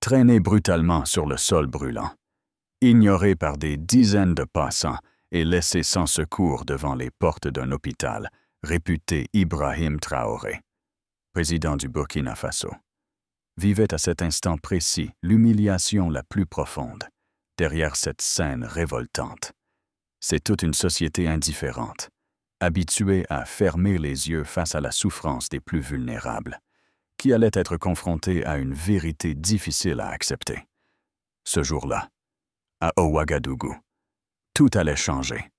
traîné brutalement sur le sol brûlant, ignoré par des dizaines de passants et laissé sans secours devant les portes d'un hôpital réputé Ibrahim Traoré, président du Burkina Faso, vivait à cet instant précis l'humiliation la plus profonde derrière cette scène révoltante. C'est toute une société indifférente, habituée à fermer les yeux face à la souffrance des plus vulnérables, qui allait être confrontée à une vérité difficile à accepter. Ce jour-là, à Ouagadougou, tout allait changer.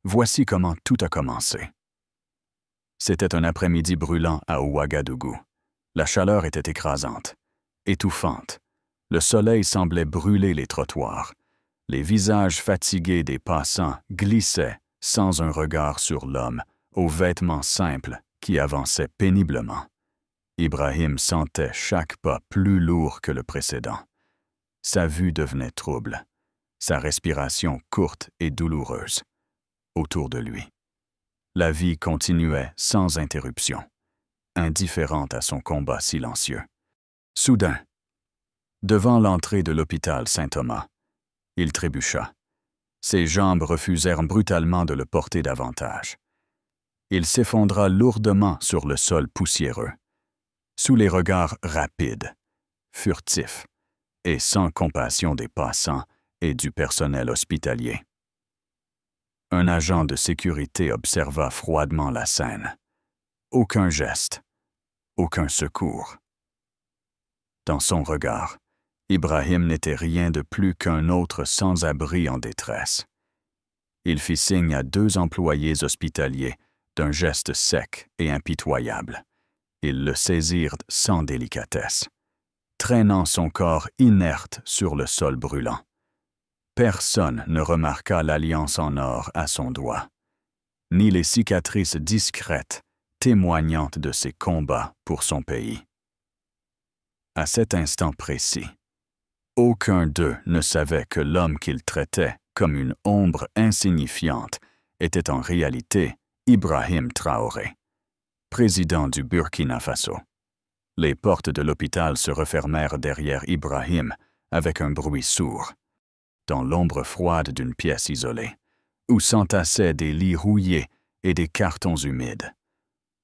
Voici comment tout a commencé. C'était un après-midi brûlant à Ouagadougou. La chaleur était écrasante, étouffante. Le soleil semblait brûler les trottoirs. Les visages fatigués des passants glissaient, sans un regard sur l'homme, aux vêtements simples qui avançaient péniblement. Ibrahim sentait chaque pas plus lourd que le précédent. Sa vue devenait trouble, sa respiration courte et douloureuse. Autour de lui, la vie continuait sans interruption, indifférente à son combat silencieux. Soudain, devant l'entrée de l'hôpital Saint-Thomas, il trébucha. Ses jambes refusèrent brutalement de le porter davantage. Il s'effondra lourdement sur le sol poussiéreux, sous les regards rapides, furtifs et sans compassion des passants et du personnel hospitalier. Un agent de sécurité observa froidement la scène. Aucun geste, aucun secours. Dans son regard, Ibrahim n'était rien de plus qu'un autre sans-abri en détresse. Il fit signe à 2 employés hospitaliers d'un geste sec et impitoyable. Ils le saisirent sans délicatesse, traînant son corps inerte sur le sol brûlant. Personne ne remarqua l'alliance en or à son doigt, ni les cicatrices discrètes témoignantes de ses combats pour son pays. À cet instant précis, aucun d'eux ne savait que l'homme qu'il traitait comme une ombre insignifiante était en réalité Ibrahim Traoré, président du Burkina Faso. Les portes de l'hôpital se refermèrent derrière Ibrahim avec un bruit sourd, dans l'ombre froide d'une pièce isolée, où s'entassaient des lits rouillés et des cartons humides.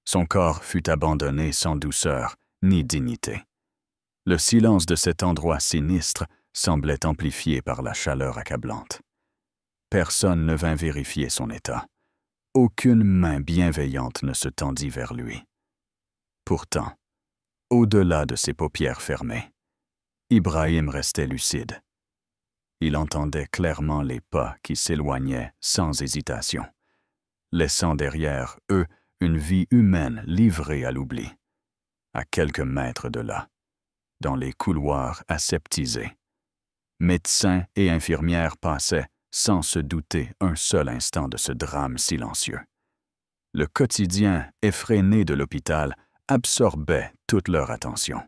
Son corps fut abandonné sans douceur ni dignité. Le silence de cet endroit sinistre semblait amplifié par la chaleur accablante. Personne ne vint vérifier son état. Aucune main bienveillante ne se tendit vers lui. Pourtant, au-delà de ses paupières fermées, Ibrahim restait lucide. Il entendait clairement les pas qui s'éloignaient sans hésitation, laissant derrière eux une vie humaine livrée à l'oubli. À quelques mètres de là, dans les couloirs aseptisés, médecins et infirmières passaient sans se douter un seul instant de ce drame silencieux. Le quotidien effréné de l'hôpital absorbait toute leur attention.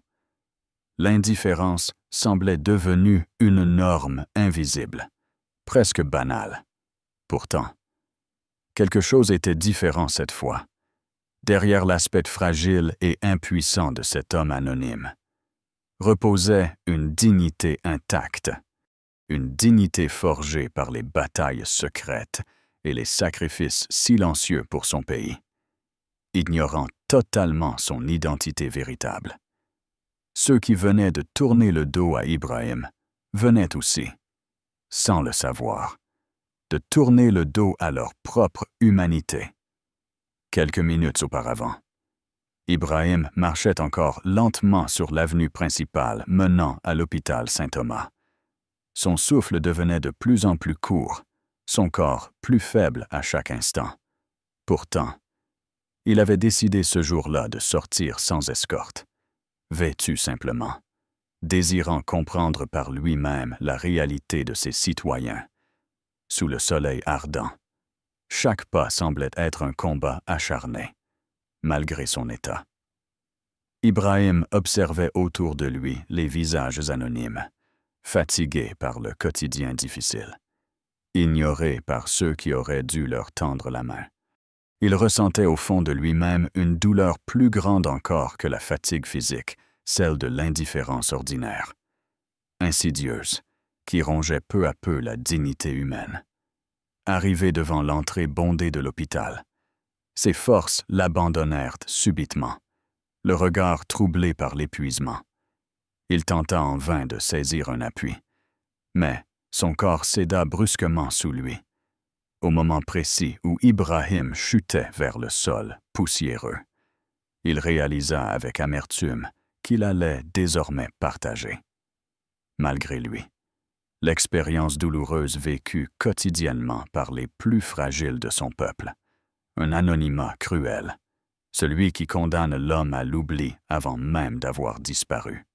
L'indifférence semblait devenue une norme invisible, presque banale. Pourtant, quelque chose était différent cette fois. Derrière l'aspect fragile et impuissant de cet homme anonyme, reposait une dignité intacte, une dignité forgée par les batailles secrètes et les sacrifices silencieux pour son pays, ignorant totalement son identité véritable. Ceux qui venaient de tourner le dos à Ibrahim venaient aussi, sans le savoir, de tourner le dos à leur propre humanité. Quelques minutes auparavant, Ibrahim marchait encore lentement sur l'avenue principale menant à l'hôpital Saint-Thomas. Son souffle devenait de plus en plus court, son corps plus faible à chaque instant. Pourtant, il avait décidé ce jour-là de sortir sans escorte, vêtu simplement, désirant comprendre par lui-même la réalité de ses citoyens. Sous le soleil ardent, chaque pas semblait être un combat acharné, malgré son état. Ibrahim observait autour de lui les visages anonymes, fatigués par le quotidien difficile, ignorés par ceux qui auraient dû leur tendre la main. Il ressentait au fond de lui-même une douleur plus grande encore que la fatigue physique, celle de l'indifférence ordinaire. insidieuse, qui rongeait peu à peu la dignité humaine. Arrivé devant l'entrée bondée de l'hôpital, ses forces l'abandonnèrent subitement, le regard troublé par l'épuisement. Il tenta en vain de saisir un appui, mais son corps céda brusquement sous lui, au moment précis où Ibrahim chutait vers le sol poussiéreux. Il réalisa avec amertume qu'il allait désormais partager. Malgré lui, l'expérience douloureuse vécue quotidiennement par les plus fragiles de son peuple, un anonymat cruel, celui qui condamne l'homme à l'oubli avant même d'avoir disparu.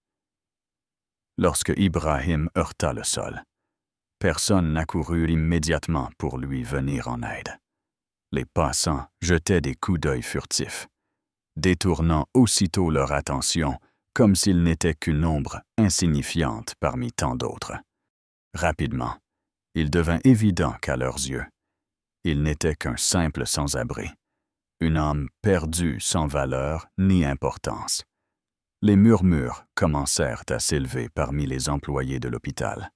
Lorsque Ibrahim heurta le sol, personne n'accourut immédiatement pour lui venir en aide. Les passants jetaient des coups d'œil furtifs, détournant aussitôt leur attention comme s'il n'était qu'une ombre insignifiante parmi tant d'autres. Rapidement, il devint évident qu'à leurs yeux, il n'était qu'un simple sans-abri, une âme perdue sans valeur ni importance. Les murmures commencèrent à s'élever parmi les employés de l'hôpital.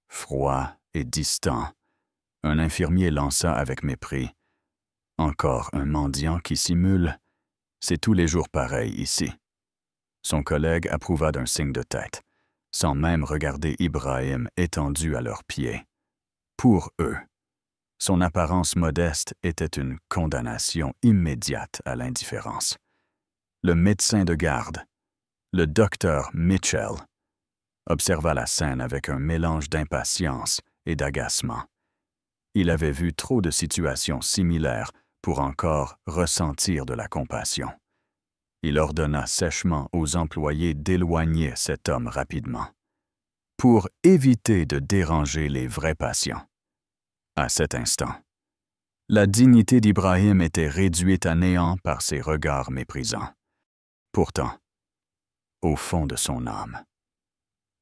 Froid et distant, un infirmier lança avec mépris. « Encore un mendiant qui simule? C'est tous les jours pareil ici. » Son collègue approuva d'un signe de tête, sans même regarder Ibrahim étendu à leurs pieds. Pour eux, son apparence modeste était une condamnation immédiate à l'indifférence. Le médecin de garde, le docteur Mitchell, observa la scène avec un mélange d'impatience et d'agacement. Il avait vu trop de situations similaires pour encore ressentir de la compassion. Il ordonna sèchement aux employés d'éloigner cet homme rapidement, pour éviter de déranger les vrais patients. À cet instant, la dignité d'Ibrahim était réduite à néant par ses regards méprisants. Pourtant, au fond de son âme,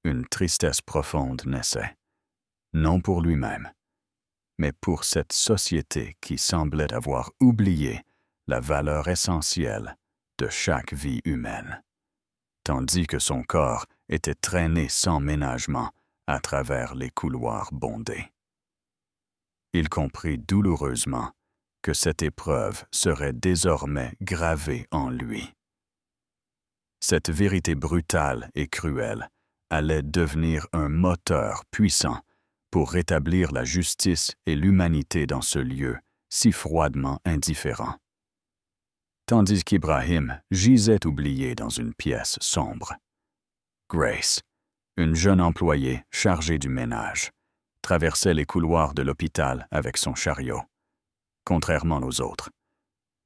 une tristesse profonde naissait, non pour lui-même, mais pour cette société qui semblait avoir oublié la valeur essentielle de chaque vie humaine, tandis que son corps était traîné sans ménagement à travers les couloirs bondés. Il comprit douloureusement que cette épreuve serait désormais gravée en lui. Cette vérité brutale et cruelle allait devenir un moteur puissant pour rétablir la justice et l'humanité dans ce lieu si froidement indifférent. Tandis qu'Ibrahim gisait oublié dans une pièce sombre, Grace, une jeune employée chargée du ménage, traversait les couloirs de l'hôpital avec son chariot. Contrairement aux autres,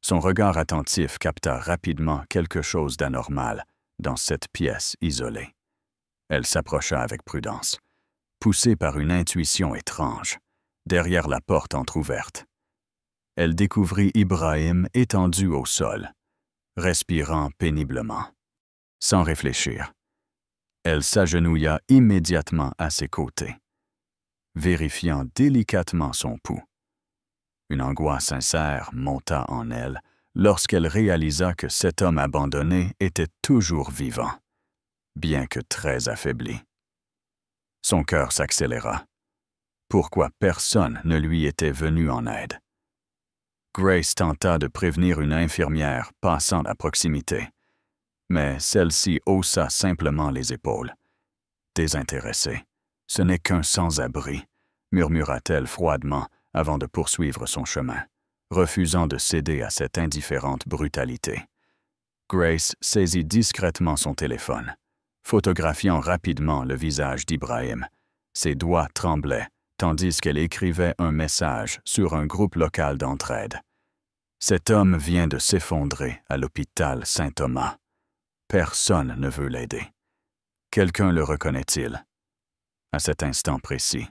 son regard attentif capta rapidement quelque chose d'anormal dans cette pièce isolée. Elle s'approcha avec prudence, poussée par une intuition étrange, derrière la porte entr'ouverte. Elle découvrit Ibrahim étendu au sol, respirant péniblement. Sans réfléchir, elle s'agenouilla immédiatement à ses côtés, vérifiant délicatement son pouls. Une angoisse sincère monta en elle lorsqu'elle réalisa que cet homme abandonné était toujours vivant, bien que très affaibli. Son cœur s'accéléra. Pourquoi personne ne lui était venu en aide? Grace tenta de prévenir une infirmière passant à proximité, mais celle-ci haussa simplement les épaules. Désintéressée, ce n'est qu'un sans-abri, murmura-t-elle froidement avant de poursuivre son chemin, refusant de céder à cette indifférente brutalité. Grace saisit discrètement son téléphone, photographiant rapidement le visage d'Ibrahim. Ses doigts tremblaient, tandis qu'elle écrivait un message sur un groupe local d'entraide. Cet homme vient de s'effondrer à l'hôpital Saint-Thomas. Personne ne veut l'aider. Quelqu'un le reconnaît-il? À cet instant précis,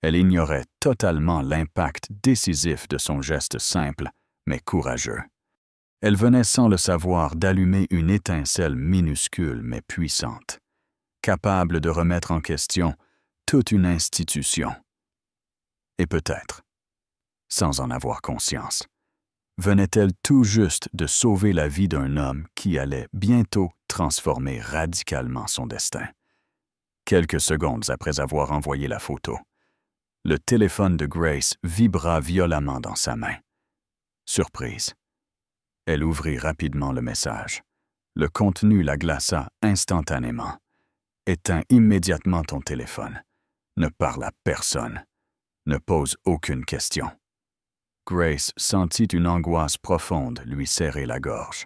elle ignorait totalement l'impact décisif de son geste simple, mais courageux. Elle venait sans le savoir d'allumer une étincelle minuscule mais puissante, capable de remettre en question toute une institution. Et peut-être, sans en avoir conscience, venait-elle tout juste de sauver la vie d'un homme qui allait bientôt transformer radicalement son destin. quelques secondes après avoir envoyé la photo. Le téléphone de Grace vibra violemment dans sa main. Surprise. Elle ouvrit rapidement le message. Le contenu la glaça instantanément. « Éteins immédiatement ton téléphone. Ne parle à personne. Ne pose aucune question. » Grace sentit une angoisse profonde lui serrer la gorge.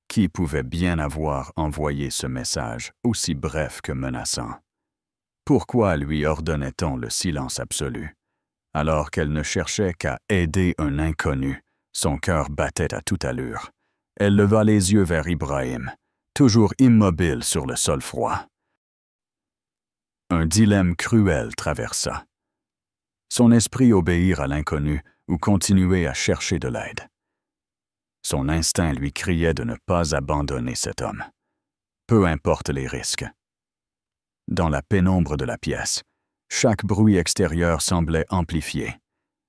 Qui pouvait bien avoir envoyé ce message aussi bref que menaçant? Pourquoi lui ordonnait-on le silence absolu? Alors qu'elle ne cherchait qu'à aider un inconnu, son cœur battait à toute allure. Elle leva les yeux vers Ibrahim, toujours immobile sur le sol froid. Un dilemme cruel traversa. Son esprit obéir à l'inconnu ou continuer à chercher de l'aide. Son instinct lui criait de ne pas abandonner cet homme. Peu importe les risques. Dans la pénombre de la pièce, chaque bruit extérieur semblait amplifié.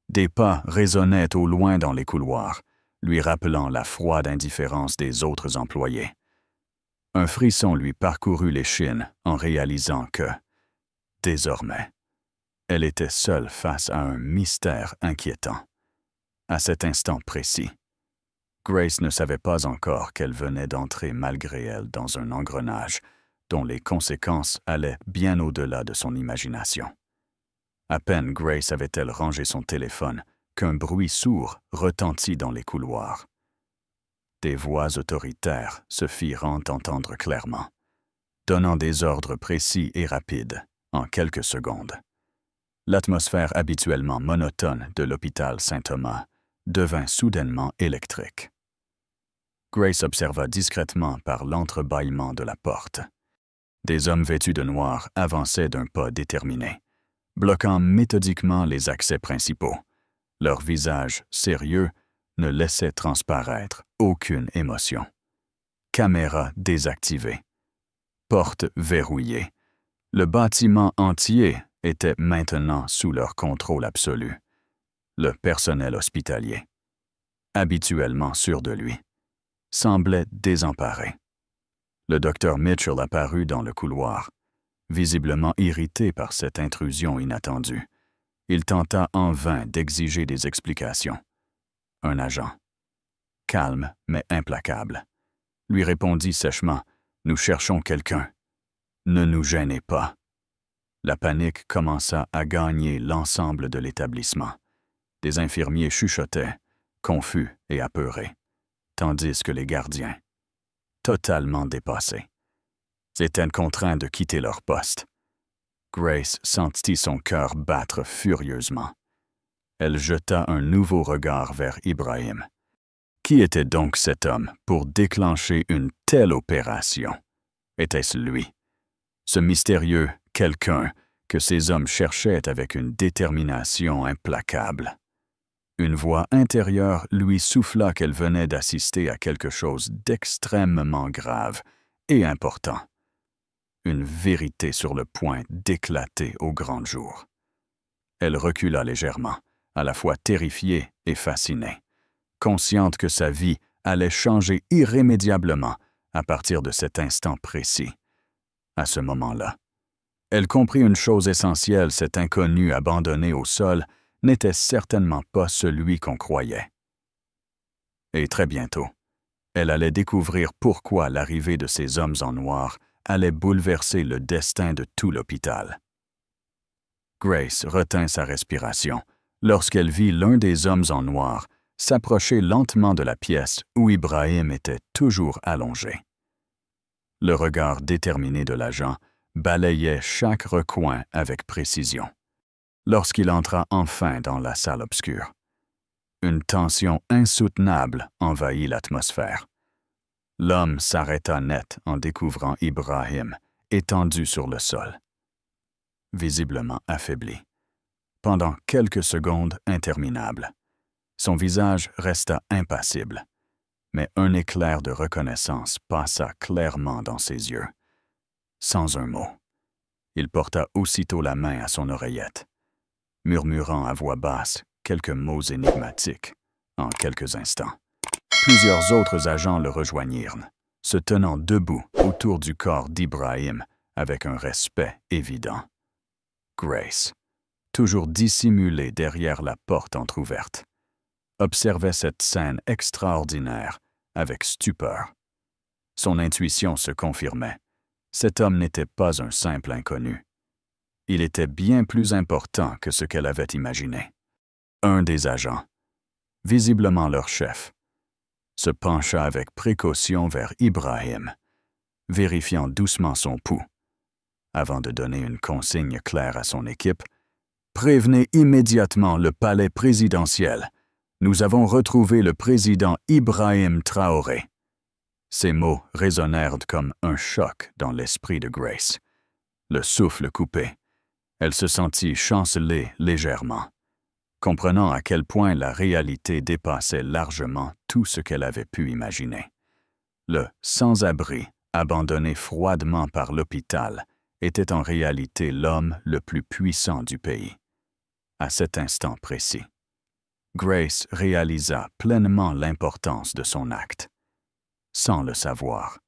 Des pas résonnaient au loin dans les couloirs, lui rappelant la froide indifférence des autres employés. Un frisson lui parcourut l'échine en réalisant que, désormais, elle était seule face à un mystère inquiétant. À cet instant précis, Grace ne savait pas encore qu'elle venait d'entrer malgré elle dans un engrenage dont les conséquences allaient bien au-delà de son imagination. À peine Grace avait-elle rangé son téléphone qu'un bruit sourd retentit dans les couloirs. Des voix autoritaires se firent entendre clairement, donnant des ordres précis et rapides en quelques secondes. L'atmosphère habituellement monotone de l'hôpital Saint-Thomas devint soudainement électrique. Grace observa discrètement par l'entrebâillement de la porte. Des hommes vêtus de noir avançaient d'un pas déterminé, bloquant méthodiquement les accès principaux. Leurs visages sérieux ne laissaient transparaître aucune émotion. Caméra désactivée. Porte verrouillée. Le bâtiment entier était maintenant sous leur contrôle absolu. Le personnel hospitalier, habituellement sûr de lui, semblait désemparé. Le docteur Mitchell apparut dans le couloir, visiblement irrité par cette intrusion inattendue. Il tenta en vain d'exiger des explications. Un agent, calme mais implacable, lui répondit sèchement « Nous cherchons quelqu'un. Ne nous gênez pas. » La panique commença à gagner l'ensemble de l'établissement. Des infirmiers chuchotaient, confus et apeurés, tandis que les gardiens, totalement dépassés, étaient contraints de quitter leur poste. Grace sentit son cœur battre furieusement. Elle jeta un nouveau regard vers Ibrahim. Qui était donc cet homme pour déclencher une telle opération? Était-ce lui? Ce mystérieux quelqu'un que ces hommes cherchaient avec une détermination implacable. Une voix intérieure lui souffla qu'elle venait d'assister à quelque chose d'extrêmement grave et important. Une vérité sur le point d'éclater au grand jour. Elle recula légèrement, à la fois terrifiée et fascinée, consciente que sa vie allait changer irrémédiablement à partir de cet instant précis. À ce moment-là, elle comprit une chose essentielle, cet inconnu abandonné au sol n'était certainement pas celui qu'on croyait. Et très bientôt, elle allait découvrir pourquoi l'arrivée de ces hommes en noir allait bouleverser le destin de tout l'hôpital. Grace retint sa respiration lorsqu'elle vit l'un des hommes en noir s'approcher lentement de la pièce où Ibrahim était toujours allongé. Le regard déterminé de l'agent balayait chaque recoin avec précision. Lorsqu'il entra enfin dans la salle obscure, une tension insoutenable envahit l'atmosphère. L'homme s'arrêta net en découvrant Ibrahim, étendu sur le sol, visiblement affaibli. Pendant quelques secondes interminables, son visage resta impassible, mais un éclair de reconnaissance passa clairement dans ses yeux. Sans un mot, il porta aussitôt la main à son oreillette, murmurant à voix basse quelques mots énigmatiques. En quelques instants, plusieurs autres agents le rejoignirent, se tenant debout autour du corps d'Ibrahim avec un respect évident. Grace, toujours dissimulée derrière la porte entr'ouverte, observait cette scène extraordinaire avec stupeur. Son intuition se confirmait. Cet homme n'était pas un simple inconnu. Il était bien plus important que ce qu'elle avait imaginé. Un des agents, visiblement leur chef, se pencha avec précaution vers Ibrahim, vérifiant doucement son pouls, avant de donner une consigne claire à son équipe. « Prévenez immédiatement le palais présidentiel. Nous avons retrouvé le président Ibrahim Traoré. » Ces mots résonnèrent comme un choc dans l'esprit de Grace. Le souffle coupé, elle se sentit chanceler légèrement, comprenant à quel point la réalité dépassait largement tout ce qu'elle avait pu imaginer. Le sans-abri, abandonné froidement par l'hôpital, était en réalité l'homme le plus puissant du pays. À cet instant précis, Grace réalisa pleinement l'importance de son acte. Sans le savoir,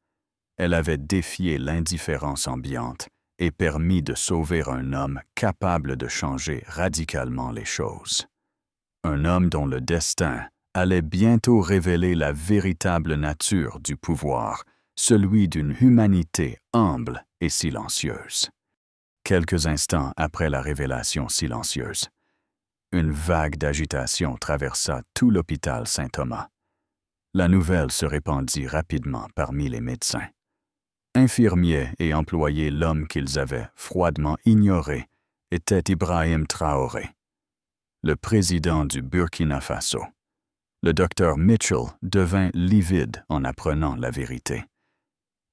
elle avait défié l'indifférence ambiante et permis de sauver un homme capable de changer radicalement les choses. Un homme dont le destin allait bientôt révéler la véritable nature du pouvoir, celui d'une humanité humble et silencieuse. Quelques instants après la révélation silencieuse, une vague d'agitation traversa tout l'hôpital Saint-Thomas. La nouvelle se répandit rapidement parmi les médecins. Infirmiers et employés, l'homme qu'ils avaient froidement ignoré était Ibrahim Traoré, le président du Burkina Faso. Le docteur Mitchell devint livide en apprenant la vérité.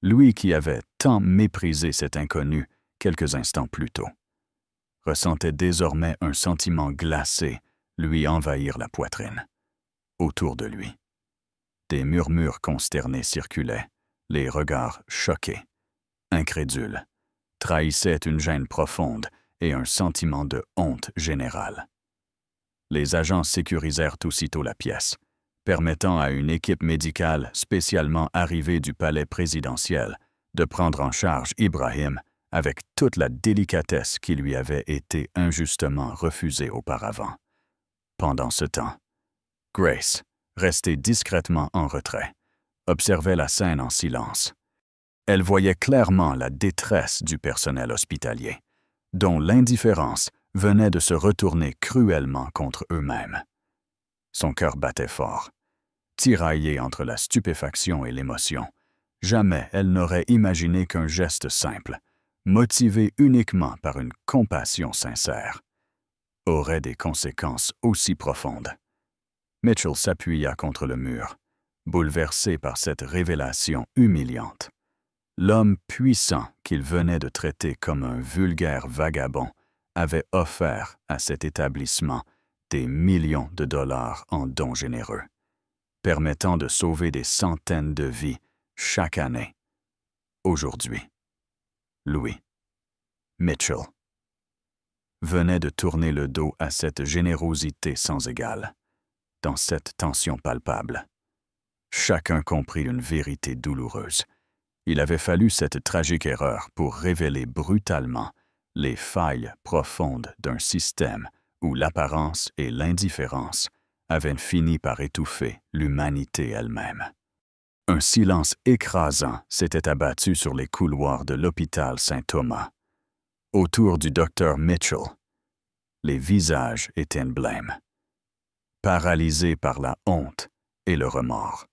Lui qui avait tant méprisé cet inconnu quelques instants plus tôt, ressentait désormais un sentiment glacé lui envahir la poitrine. Autour de lui, des murmures consternés circulaient, les regards choqués, incrédules, trahissaient une gêne profonde et un sentiment de honte générale. Les agents sécurisèrent aussitôt la pièce, permettant à une équipe médicale spécialement arrivée du palais présidentiel de prendre en charge Ibrahim avec toute la délicatesse qui lui avait été injustement refusée auparavant. Pendant ce temps, Grace, restée discrètement en retrait, observait la scène en silence. Elle voyait clairement la détresse du personnel hospitalier, dont l'indifférence venait de se retourner cruellement contre eux-mêmes. Son cœur battait fort. Tiraillée entre la stupéfaction et l'émotion, jamais elle n'aurait imaginé qu'un geste simple, motivé uniquement par une compassion sincère, aurait des conséquences aussi profondes. Mitchell s'appuya contre le mur, bouleversé par cette révélation humiliante. L'homme puissant qu'il venait de traiter comme un vulgaire vagabond avait offert à cet établissement des millions de dollars en dons généreux, permettant de sauver des centaines de vies chaque année. Aujourd'hui, Louis Mitchell venait de tourner le dos à cette générosité sans égale. Dans cette tension palpable, chacun comprit une vérité douloureuse. Il avait fallu cette tragique erreur pour révéler brutalement les failles profondes d'un système où l'apparence et l'indifférence avaient fini par étouffer l'humanité elle-même. Un silence écrasant s'était abattu sur les couloirs de l'hôpital Saint-Thomas. Autour du docteur Mitchell, les visages étaient blêmes, paralysés par la honte et le remords.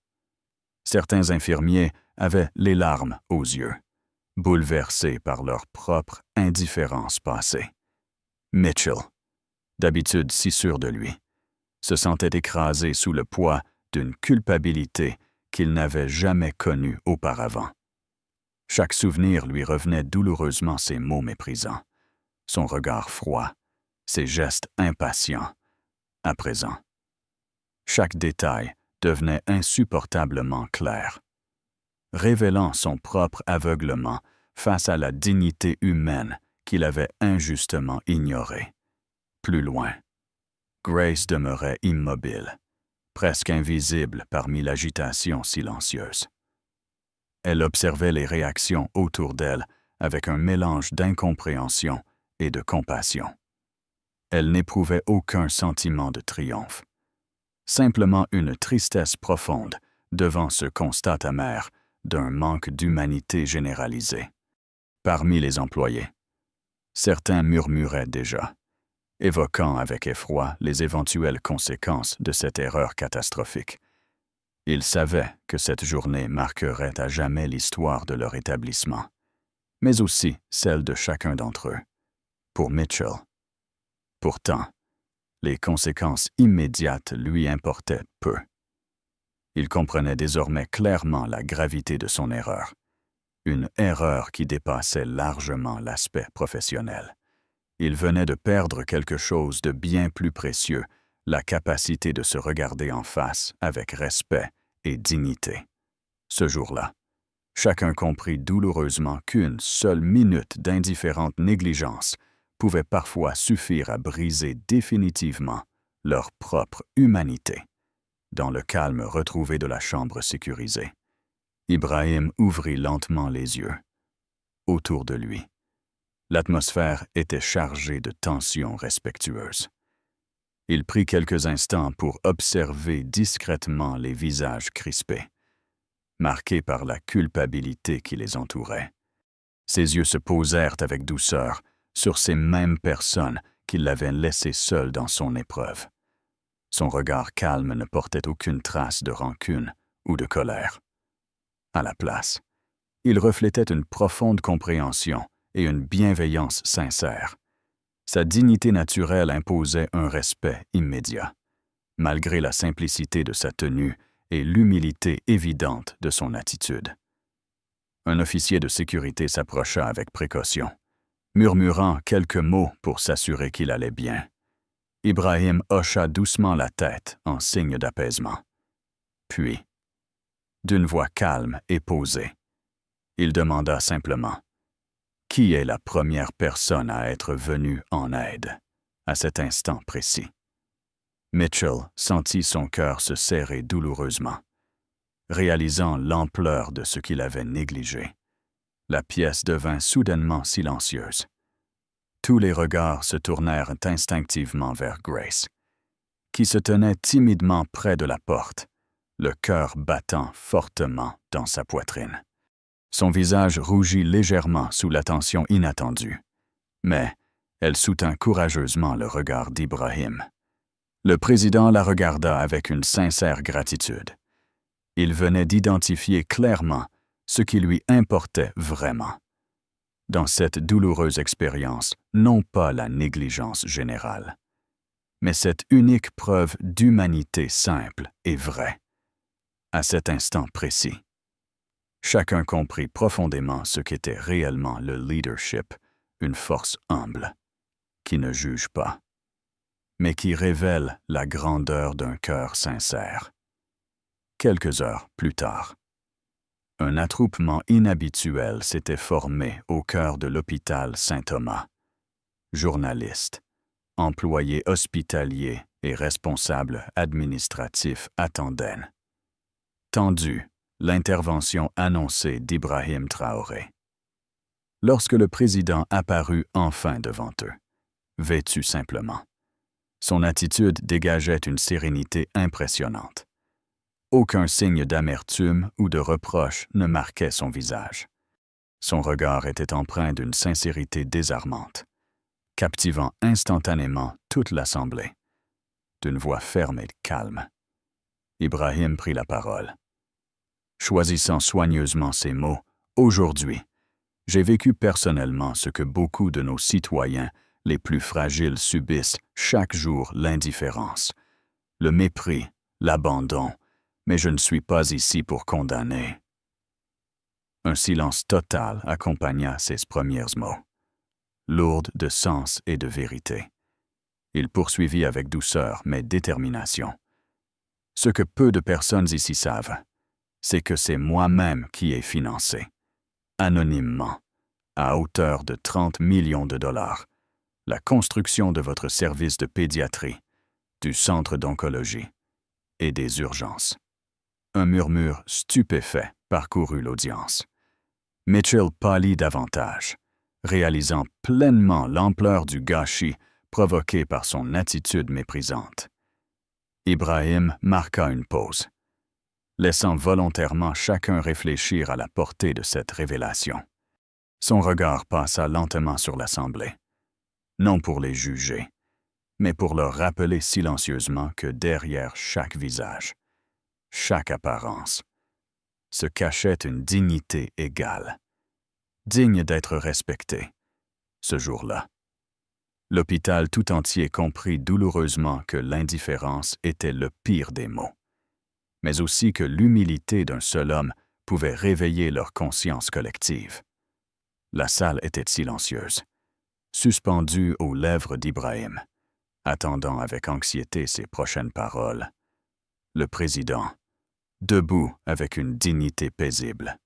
Certains infirmiers avaient les larmes aux yeux, bouleversés par leur propre indifférence passée. Mitchell, d'habitude si sûr de lui, se sentait écrasé sous le poids d'une culpabilité qu'il n'avait jamais connue auparavant. Chaque souvenir lui revenait douloureusement ses mots méprisants, son regard froid, ses gestes impatients. À présent, chaque détail devenait insupportablement clair, révélant son propre aveuglement face à la dignité humaine qu'il avait injustement ignorée. Plus loin, Grace demeurait immobile, presque invisible parmi l'agitation silencieuse. Elle observait les réactions autour d'elle avec un mélange d'incompréhension et de compassion. Elle n'éprouvait aucun sentiment de triomphe, simplement une tristesse profonde devant ce constat amer d'un manque d'humanité généralisé. Parmi les employés, certains murmuraient déjà, évoquant avec effroi les éventuelles conséquences de cette erreur catastrophique. Ils savaient que cette journée marquerait à jamais l'histoire de leur établissement, mais aussi celle de chacun d'entre eux. Pour Mitchell. Pourtant, les conséquences immédiates lui importaient peu. Il comprenait désormais clairement la gravité de son erreur, une erreur qui dépassait largement l'aspect professionnel. Il venait de perdre quelque chose de bien plus précieux, la capacité de se regarder en face avec respect et dignité. Ce jour-là, chacun comprit douloureusement qu'une seule minute d'indifférente négligence pouvait parfois suffire à briser définitivement leur propre humanité. Dans le calme retrouvé de la chambre sécurisée, Ibrahim ouvrit lentement les yeux. Autour de lui, l'atmosphère était chargée de tensions respectueuses. Il prit quelques instants pour observer discrètement les visages crispés, marqués par la culpabilité qui les entourait. Ses yeux se posèrent avec douceur sur ces mêmes personnes qui l'avaient laissé seul dans son épreuve. Son regard calme ne portait aucune trace de rancune ou de colère. À la place, il reflétait une profonde compréhension et une bienveillance sincère. Sa dignité naturelle imposait un respect immédiat, malgré la simplicité de sa tenue et l'humilité évidente de son attitude. Un officier de sécurité s'approcha avec précaution, murmurant quelques mots pour s'assurer qu'il allait bien. Ibrahim hocha doucement la tête en signe d'apaisement. Puis, d'une voix calme et posée, il demanda simplement « Qui est la première personne à être venue en aide à cet instant précis ?» Mitchell sentit son cœur se serrer douloureusement, réalisant l'ampleur de ce qu'il avait négligé. La pièce devint soudainement silencieuse. Tous les regards se tournèrent instinctivement vers Grace, qui se tenait timidement près de la porte, le cœur battant fortement dans sa poitrine. Son visage rougit légèrement sous l'attention inattendue, mais elle soutint courageusement le regard d'Ibrahim. Le président la regarda avec une sincère gratitude. Il venait d'identifier clairement ce qui lui importait vraiment. Dans cette douloureuse expérience, non pas la négligence générale, mais cette unique preuve d'humanité simple et vraie. À cet instant précis, chacun comprit profondément ce qu'était réellement le leadership, une force humble, qui ne juge pas, mais qui révèle la grandeur d'un cœur sincère. Quelques heures plus tard, un attroupement inhabituel s'était formé au cœur de l'hôpital Saint-Thomas. Journalistes, employés hospitaliers et responsables administratifs attendaient. Tendu, l'intervention annoncée d'Ibrahim Traoré. Lorsque le président apparut enfin devant eux, vêtu simplement, son attitude dégageait une sérénité impressionnante. Aucun signe d'amertume ou de reproche ne marquait son visage. Son regard était empreint d'une sincérité désarmante, captivant instantanément toute l'assemblée. D'une voix ferme et calme, Ibrahim prit la parole. Choisissant soigneusement ses mots, « Aujourd'hui, j'ai vécu personnellement ce que beaucoup de nos citoyens les plus fragiles subissent chaque jour, l'indifférence, le mépris, l'abandon, mais je ne suis pas ici pour condamner. » Un silence total accompagna ces premiers mots, lourdes de sens et de vérité. Il poursuivit avec douceur mais détermination. « Ce que peu de personnes ici savent, c'est que c'est moi-même qui ai financé, anonymement, à hauteur de 30 millions de dollars, la construction de votre service de pédiatrie, du centre d'oncologie et des urgences. » Un murmure stupéfait parcourut l'audience. Mitchell pâlit davantage, réalisant pleinement l'ampleur du gâchis provoqué par son attitude méprisante. Ibrahim marqua une pause, laissant volontairement chacun réfléchir à la portée de cette révélation. Son regard passa lentement sur l'assemblée, non pour les juger, mais pour leur rappeler silencieusement que derrière chaque visage, chaque apparence, se cachait une dignité égale, digne d'être respectée, ce jour-là. L'hôpital tout entier comprit douloureusement que l'indifférence était le pire des maux, mais aussi que l'humilité d'un seul homme pouvait réveiller leur conscience collective. La salle était silencieuse, suspendue aux lèvres d'Ibrahim, attendant avec anxiété ses prochaines paroles. Le président, debout avec une dignité paisible,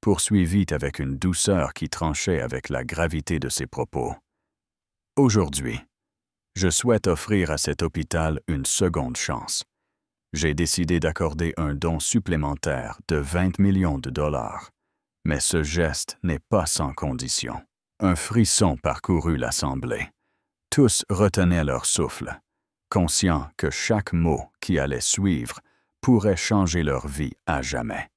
poursuivit avec une douceur qui tranchait avec la gravité de ses propos. « Aujourd'hui, je souhaite offrir à cet hôpital une seconde chance. J'ai décidé d'accorder un don supplémentaire de 20 millions de dollars. Mais ce geste n'est pas sans condition. » Un frisson parcourut l'assemblée. Tous retenaient leur souffle, conscients que chaque mot qui allait suivre pourrait changer leur vie à jamais.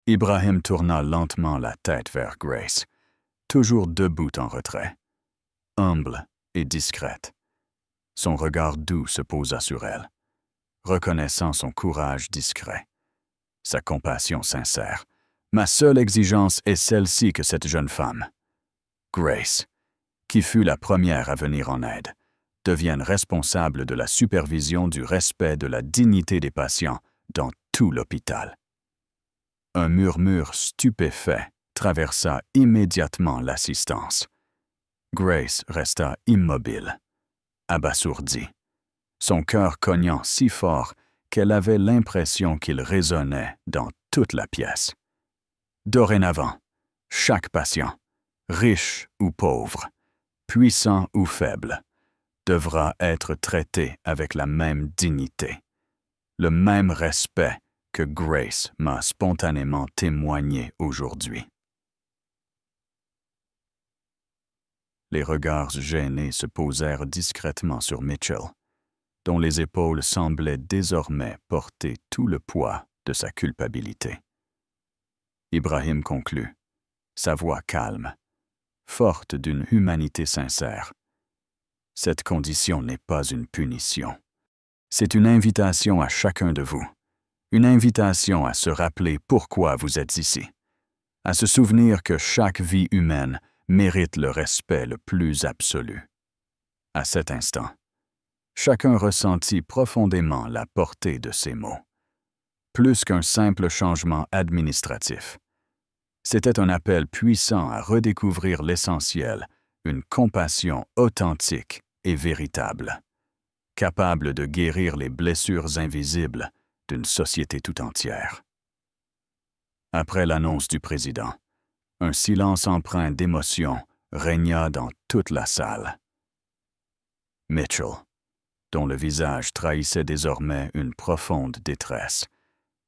Ibrahim tourna lentement la tête vers Grace, toujours debout en retrait, humble et discrète. Son regard doux se posa sur elle, reconnaissant son courage discret, sa compassion sincère. « Ma seule exigence est celle-ci que cette jeune femme, Grace, qui fut la première à venir en aide, devienne responsable de la supervision du respect de la dignité des patients dans tout l'hôpital. » Un murmure stupéfait traversa immédiatement l'assistance. Grace resta immobile, abasourdie, son cœur cognant si fort qu'elle avait l'impression qu'il résonnait dans toute la pièce. Dorénavant, chaque patient, riche ou pauvre, puissant ou faible, devra être traité avec la même dignité, le même respect que Grace m'a spontanément témoigné aujourd'hui. Les regards gênés se posèrent discrètement sur Mitchell, dont les épaules semblaient désormais porter tout le poids de sa culpabilité. Ibrahim conclut, sa voix calme, forte d'une humanité sincère. « Cette condition n'est pas une punition. C'est une invitation à chacun de vous, une invitation à se rappeler pourquoi vous êtes ici, à se souvenir que chaque vie humaine mérite le respect le plus absolu. » À cet instant, chacun ressentit profondément la portée de ces mots. Plus qu'un simple changement administratif, c'était un appel puissant à redécouvrir l'essentiel, une compassion authentique et véritable, capable de guérir les blessures invisibles d'une société tout entière. Après l'annonce du président, un silence empreint d'émotion régna dans toute la salle. Mitchell, dont le visage trahissait désormais une profonde détresse,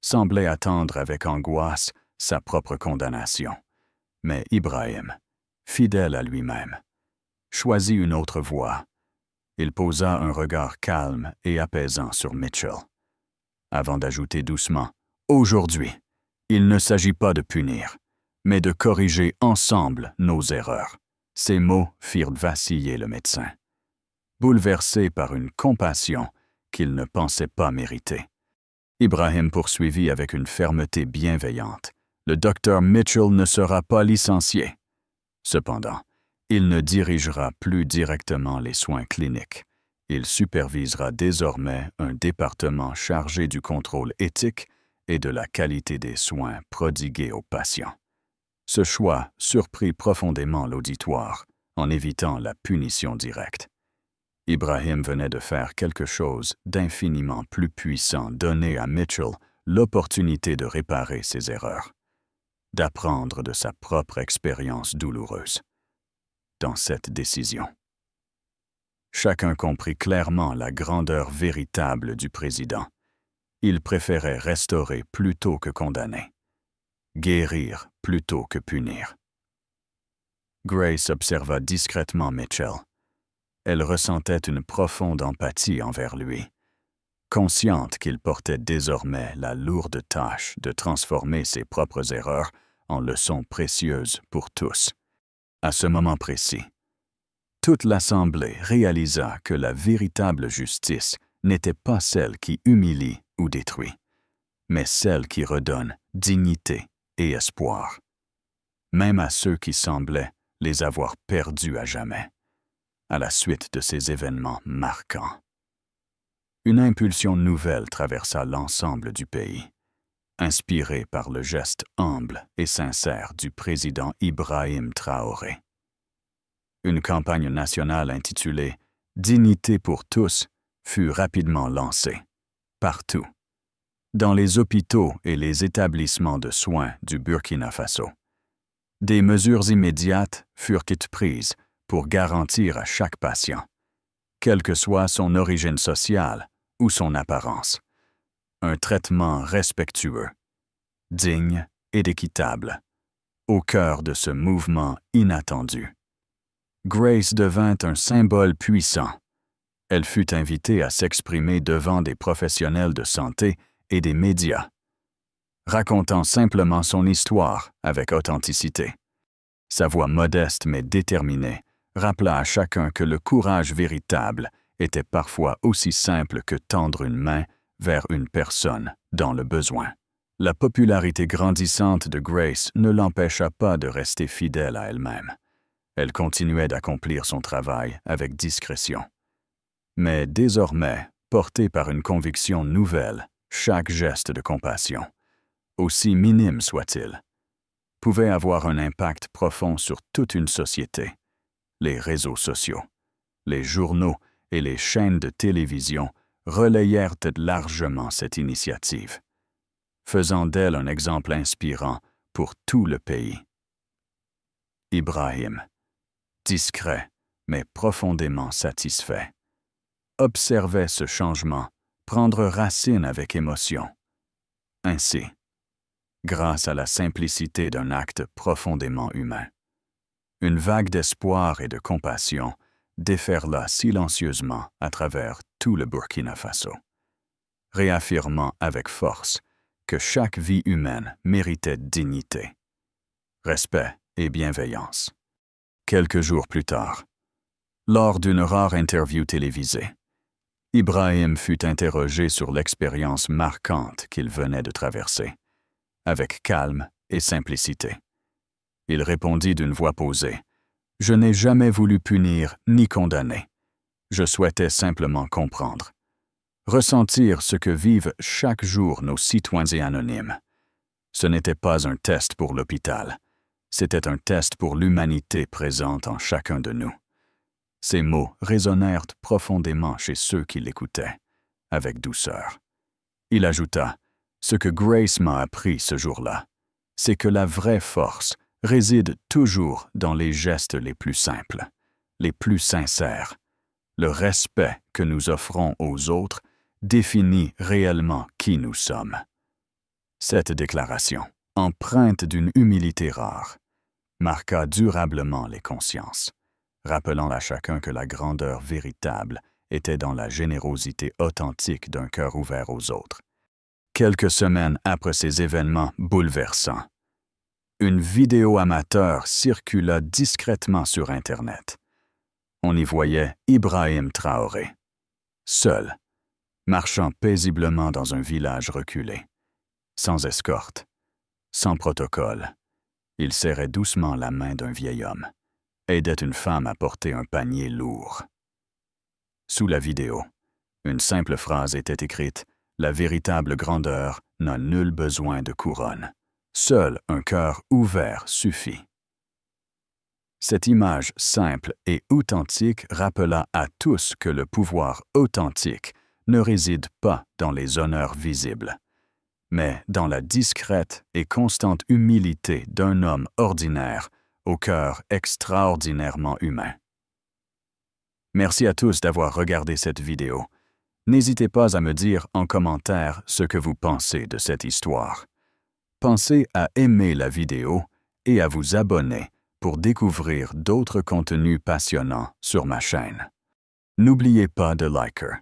semblait attendre avec angoisse sa propre condamnation. Mais Ibrahim, fidèle à lui-même, choisit une autre voie. Il posa un regard calme et apaisant sur Mitchell, avant d'ajouter doucement « Aujourd'hui, il ne s'agit pas de punir, mais de corriger ensemble nos erreurs. » Ces mots firent vaciller le médecin, bouleversé par une compassion qu'il ne pensait pas mériter. Ibrahim poursuivit avec une fermeté bienveillante. « Le docteur Mitchell ne sera pas licencié. Cependant, il ne dirigera plus directement les soins cliniques. Il supervisera désormais un département chargé du contrôle éthique et de la qualité des soins prodigués aux patients. » Ce choix surprit profondément l'auditoire, en évitant la punition directe. Ibrahim venait de faire quelque chose d'infiniment plus puissant, donner à Mitchell l'opportunité de réparer ses erreurs, d'apprendre de sa propre expérience douloureuse. Dans cette décision, chacun comprit clairement la grandeur véritable du président. Il préférait restaurer plutôt que condamner, guérir plutôt que punir. Grace observa discrètement Mitchell. Elle ressentait une profonde empathie envers lui, consciente qu'il portait désormais la lourde tâche de transformer ses propres erreurs en leçons précieuses pour tous. À ce moment précis, toute l'Assemblée réalisa que la véritable justice n'était pas celle qui humilie ou détruit, mais celle qui redonne dignité et espoir, même à ceux qui semblaient les avoir perdus à jamais, à la suite de ces événements marquants. Une impulsion nouvelle traversa l'ensemble du pays, inspirée par le geste humble et sincère du président Ibrahim Traoré. Une campagne nationale intitulée « Dignité pour tous » fut rapidement lancée, partout, dans les hôpitaux et les établissements de soins du Burkina Faso. Des mesures immédiates furent prises pour garantir à chaque patient, quelle que soit son origine sociale ou son apparence, un traitement respectueux, digne et équitable, au cœur de ce mouvement inattendu. Grace devint un symbole puissant. Elle fut invitée à s'exprimer devant des professionnels de santé et des médias, racontant simplement son histoire avec authenticité. Sa voix modeste mais déterminée rappela à chacun que le courage véritable était parfois aussi simple que tendre une main vers une personne dans le besoin. La popularité grandissante de Grace ne l'empêcha pas de rester fidèle à elle-même. Elle continuait d'accomplir son travail avec discrétion. Mais désormais, portée par une conviction nouvelle, chaque geste de compassion, aussi minime soit-il, pouvait avoir un impact profond sur toute une société. Les réseaux sociaux, les journaux et les chaînes de télévision relayèrent largement cette initiative, faisant d'elle un exemple inspirant pour tout le pays. Ibrahim, discret mais profondément satisfait, observait ce changement prendre racine avec émotion. Ainsi, grâce à la simplicité d'un acte profondément humain, une vague d'espoir et de compassion déferla silencieusement à travers tout le Burkina Faso, réaffirmant avec force que chaque vie humaine méritait dignité, respect et bienveillance. Quelques jours plus tard, lors d'une rare interview télévisée, Ibrahim fut interrogé sur l'expérience marquante qu'il venait de traverser, avec calme et simplicité. Il répondit d'une voix posée. « Je n'ai jamais voulu punir ni condamner. Je souhaitais simplement comprendre. Ressentir ce que vivent chaque jour nos citoyens anonymes. Ce n'était pas un test pour l'hôpital. C'était un test pour l'humanité présente en chacun de nous. » Ces mots résonnèrent profondément chez ceux qui l'écoutaient, avec douceur. Il ajouta, « Ce que Grace m'a appris ce jour-là, c'est que la vraie force réside toujours dans les gestes les plus simples, les plus sincères. Le respect que nous offrons aux autres définit réellement qui nous sommes. » Cette déclaration, empreinte d'une humilité rare, marqua durablement les consciences, rappelant à chacun que la grandeur véritable était dans la générosité authentique d'un cœur ouvert aux autres. Quelques semaines après ces événements bouleversants, une vidéo amateur circula discrètement sur Internet. On y voyait Ibrahim Traoré, seul, marchant paisiblement dans un village reculé, sans escorte, sans protocole. Il serrait doucement la main d'un vieil homme, aidait une femme à porter un panier lourd. Sous la vidéo, une simple phrase était écrite « La véritable grandeur n'a nul besoin de couronne. Seul un cœur ouvert suffit. » Cette image simple et authentique rappela à tous que le pouvoir authentique ne réside pas dans les honneurs visibles, mais dans la discrète et constante humilité d'un homme ordinaire au cœur extraordinairement humain. Merci à tous d'avoir regardé cette vidéo. N'hésitez pas à me dire en commentaire ce que vous pensez de cette histoire. Pensez à aimer la vidéo et à vous abonner pour découvrir d'autres contenus passionnants sur ma chaîne. N'oubliez pas de liker,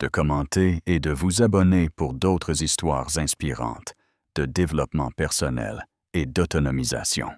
de commenter et de vous abonner pour d'autres histoires inspirantes de développement personnel et d'autonomisation.